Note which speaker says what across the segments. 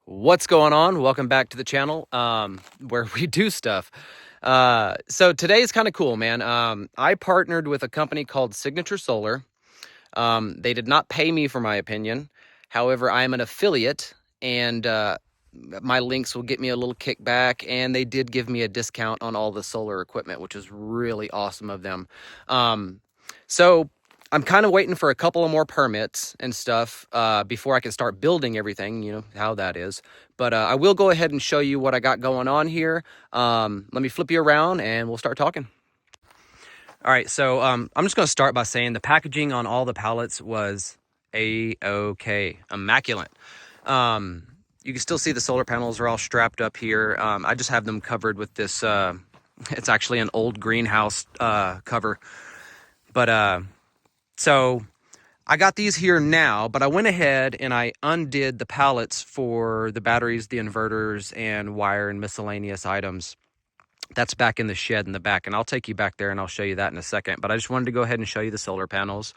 Speaker 1: What's going on? Welcome back to the channel where we do stuff. So today is kind of cool, man. I partnered with a company called Signature Solar. They did not pay me for my opinion. However, I'm an affiliate and my links will get me a little kickback, and they did give me a discount on all the solar equipment, which is really awesome of them. So I'm kind of waiting for a couple of more permits and stuff before I can start building everything, you know how that is. But I will go ahead and show you what I got going on here. Let me flip you around and we'll start talking. All right, so I'm just going to start by saying the packaging on all the pallets was A-OK, immaculate. You can still see the solar panels are all strapped up here. I just have them covered with this, it's actually an old greenhouse cover. But so I got these here now, but I went ahead and I undid the pallets for the batteries, the inverters, and wire and miscellaneous items. That's back in the shed in the back, and I'll take you back there and I'll show you that in a second. But I just wanted to go ahead and show you the solar panels.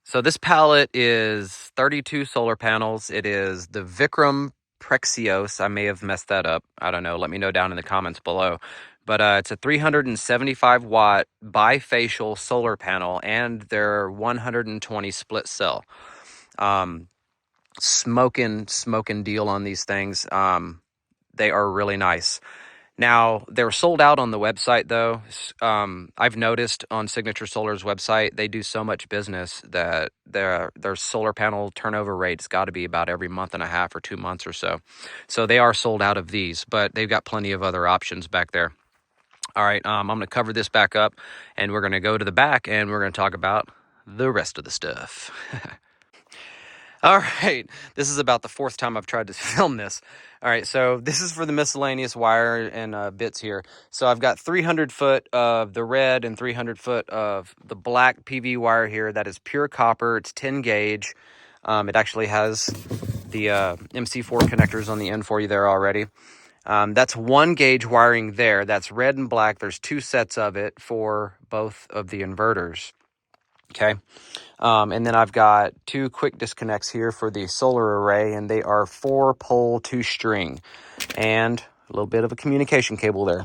Speaker 1: So this pallet is 32 solar panels. It is the Vikram Prexios. I may have messed that up. I don't know. Let me know down in the comments below. But it's a 375 watt bifacial solar panel, and they're 120 split cell. Smoking deal on these things. They are really nice. Now, they're sold out on the website, though. I've noticed on Signature Solar's website, they do so much business that their solar panel turnover rate's got to be about every month and a half or 2 months or so. So they are sold out of these, but they've got plenty of other options back there. All right, I'm going to cover this back up, and we're going to go to the back, and we're going to talk about the rest of the stuff. All right, this is about the fourth time I've tried to film this. All right, so this is for the miscellaneous wire and bits here. So I've got 300 foot of the red and 300 foot of the black PV wire here. That is pure copper. It's 10 gauge. It actually has the MC4 connectors on the end for you there already. That's 1 gauge wiring there. That's red and black. There's 2 sets of it for both of the inverters. Okay. And then I've got 2 quick disconnects here for the solar array, and they are 4-pole 2-string, and a little bit of a communication cable there.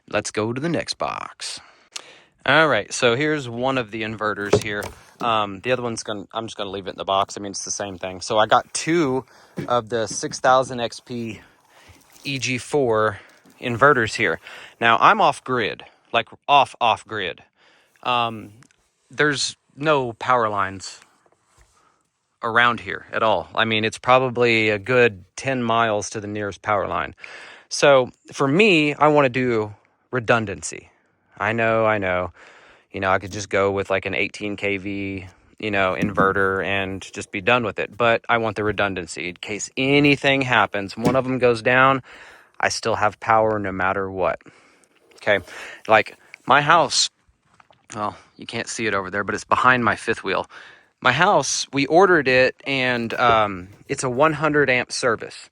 Speaker 1: Let's go to the next box. All right, so here's one of the inverters here. The other one's I'm just gonna leave it in the box. I mean, it's the same thing. So I got 2 of the 6000 XP EG4 inverters here. Now I'm off grid, like off grid. There's no power lines around here at all. I mean, it's probably a good 10 miles to the nearest power line. So for me, I want to do redundancy. I know. You know, I could just go with like an 18 kV, inverter and just be done with it. But I want the redundancy in case anything happens. One of them goes down, I still have power no matter what. Okay. Like my house, well, you can't see it over there, but it's behind my fifth wheel. My house, we ordered it, and it's a 100 amp service.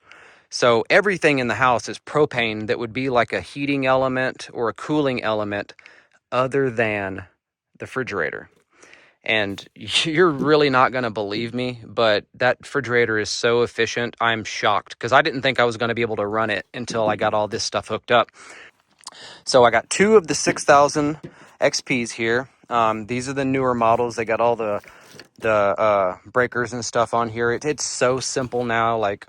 Speaker 1: So everything in the house is propane that would be like a heating element or a cooling element other than the refrigerator. And you're really not going to believe me, but that refrigerator is so efficient, I'm shocked, because I didn't think I was going to be able to run it until I got all this stuff hooked up. So I got 2 of the 6000 XPs here. These are the newer models. They got all the breakers and stuff on here. It's so simple now. Like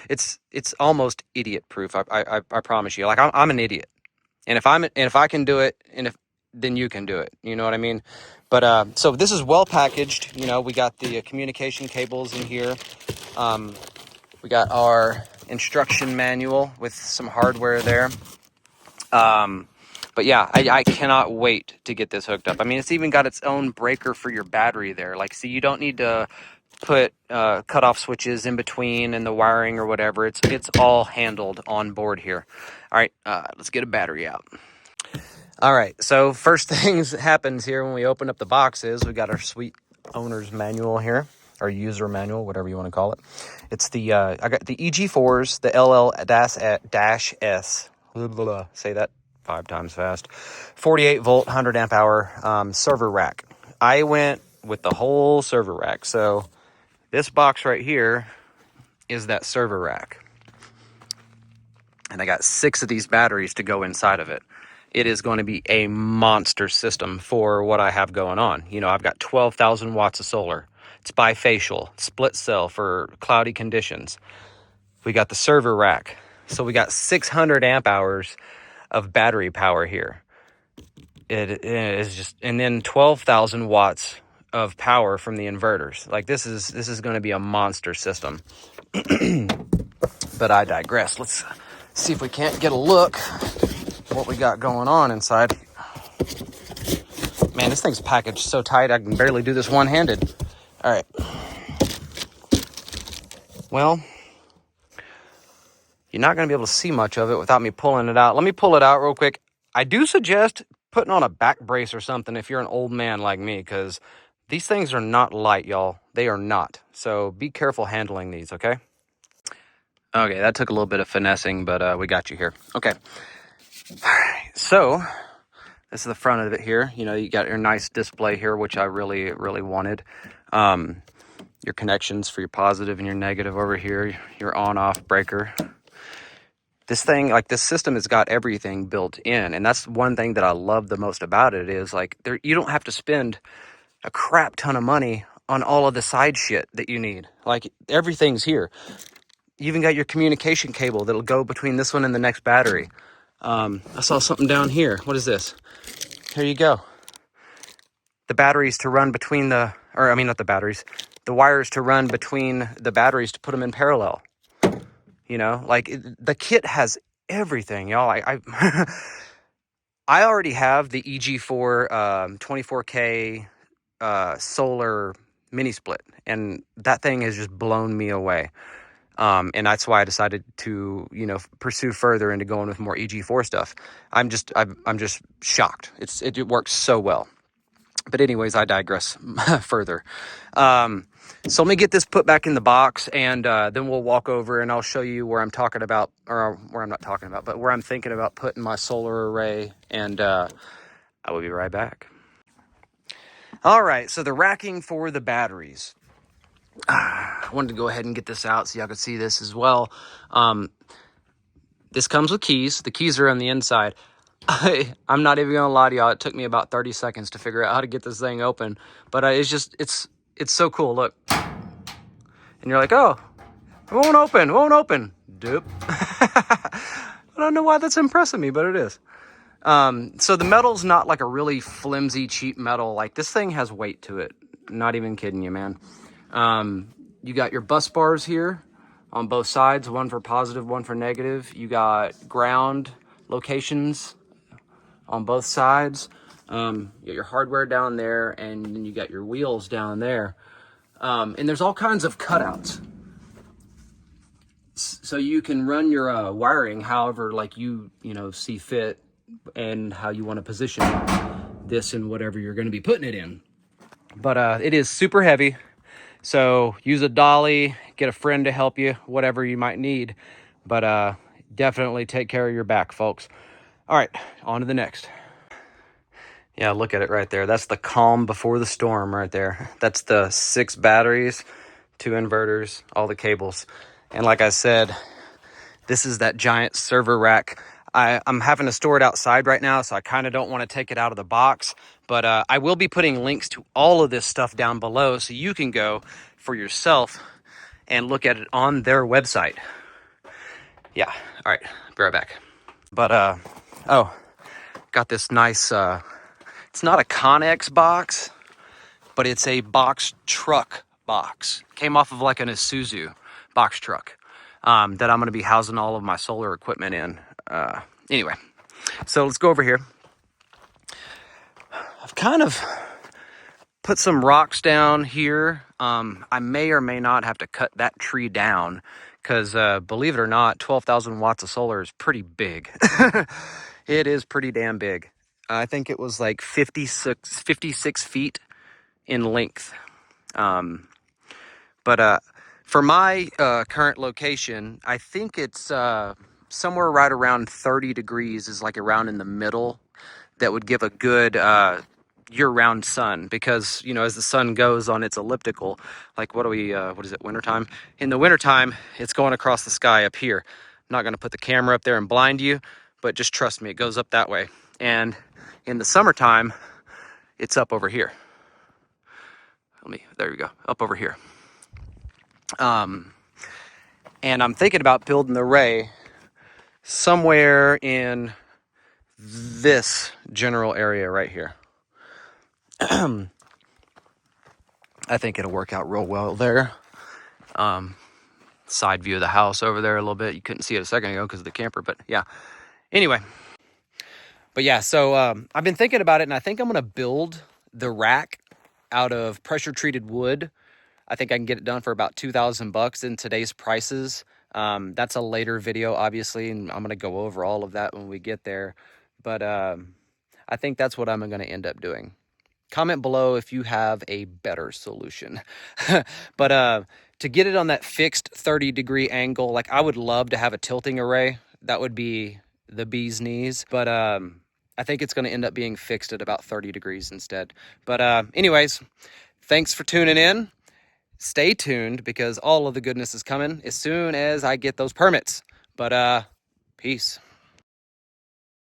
Speaker 1: it's almost idiot proof. I promise you. Like I'm an idiot, and if I can do it, then you can do it. You know what I mean? But so this is well packaged. You know, we got the communication cables in here. We got our instruction manual with some hardware there. But yeah, I cannot wait to get this hooked up. I mean, it's even got its own breaker for your battery there. Like, see, you don't need to put cutoff switches in between and the wiring or whatever. It's all handled on board here. All right, let's get a battery out. All right, so first things happens here when we open up the boxes, we got our sweet owner's manual here, or user manual, whatever you want to call it. It's the I got the EG4s, the LL-S. Say that 5 times fast. 48 volt, 100 amp hour server rack. I went with the whole server rack. So this box right here is that server rack. And I got 6 of these batteries to go inside of it. It is going to be a monster system for what I have going on. You know, I've got 12,000 watts of solar. It's bifacial, split cell for cloudy conditions. We got the server rack. So we got 600 amp hours of battery power here. It is just, and then 12,000 watts of power from the inverters. Like this is going to be a monster system. But I digress. Let's see if we can't get a look what we got going on inside. Man, this thing's packaged so tight I can barely do this one-handed. All right. Well, you're not going to be able to see much of it without me pulling it out. Let me pull it out real quick. I do suggest putting on a back brace or something if you're an old man like me, because these things are not light, y'all. They are not. So be careful handling these, okay? Okay, that took a little bit of finessing, but we got you here. Okay. All right. So this is the front of it here. You know, you got your nice display here, which I really, really wanted. Your connections for your positive and your negative over here, your on-off breaker. This thing, like this system has got everything built in. And that's one thing that I love the most about it is like you don't have to spend a crap ton of money on all of the side shit that you need. Like everything's here. You even got your communication cable that'll go between this one and the next battery. I saw something down here. What is this? Here you go. The batteries to run between the wires to run between the batteries to put them in parallel. You know, like the kit has everything, y'all. I I already have the EG4 24K solar mini split, and that thing has just blown me away. And that's why I decided to, you know, pursue further into going with more EG4 stuff. I'm just shocked. It works so well. But anyways, I digress further. So let me get this put back in the box, and then we'll walk over and I'll show you where I'm talking about, or where I'm not talking about, but where I'm thinking about putting my solar array, and I will be right back. All right, so the racking for the batteries. I wanted to go ahead and get this out so y'all could see this as well. This comes with keys. The keys are on the inside. I'm not even gonna lie to y'all. It took me about 30 seconds to figure out how to get this thing open, but it's so cool. Look, and you're like, oh, it won't open. Doop. I don't know why that's impressing me, but it is. So the metal's not like a really flimsy, cheap metal. Like this thing has weight to it. Not even kidding you, man. You got your bus bars here on both sides, one for positive, one for negative. You got ground locations on both sides. You got your hardware down there, and then you got your wheels down there. And there's all kinds of cutouts. So you can run your wiring however like you know see fit, and how you want to position this and whatever you're going to be putting it in. But it is super heavy. So use a dolly, get a friend to help you, whatever you might need. But definitely take care of your back, folks. All right, on to the next. Yeah, look at it right there. That's the calm before the storm right there. That's the 6 batteries, 2 inverters, all the cables. And like I said, this is that giant server rack. I'm having to store it outside right now, so I kind of don't want to take it out of the box. But I will be putting links to all of this stuff down below so you can go for yourself and look at it on their website. Yeah, all right, be right back. But, oh, got this nice, it's not a Connex box, but it's a box truck box. Came off of like an Isuzu box truck that I'm going to be housing all of my solar equipment in. Anyway, so let's go over here. I've kind of put some rocks down here. I may or may not have to cut that tree down because believe it or not, 12,000 watts of solar is pretty big. It is pretty damn big. I think it was like 56 feet in length. But for my current location, I think it's somewhere right around 30 degrees is like around in the middle. That would give a good year-round sun, because you know, as the sun goes on its elliptical, like what is it, wintertime? In the wintertime, it's going across the sky up here. I'm not going to put the camera up there and blind you, but just trust me, it goes up that way. And in the summertime, it's up over here. There you go, up over here. And I'm thinking about building the array somewhere in this general area right here. I think it'll work out real well there. Side view of the house over there a little bit. You couldn't see it a second ago because of the camper, but yeah. Anyway, but yeah, so I've been thinking about it, and I think I'm going to build the rack out of pressure treated wood. I think I can get it done for about $2,000 in today's prices. That's a later video, obviously, and I'm going to go over all of that when we get there. But I think that's what I'm going to end up doing. Comment below if you have a better solution. But to get it on that fixed 30-degree angle, like I would love to have a tilting array. That would be the bee's knees. But I think it's going to end up being fixed at about 30 degrees instead. But anyways, thanks for tuning in. Stay tuned, because all of the goodness is coming as soon as I get those permits. But peace.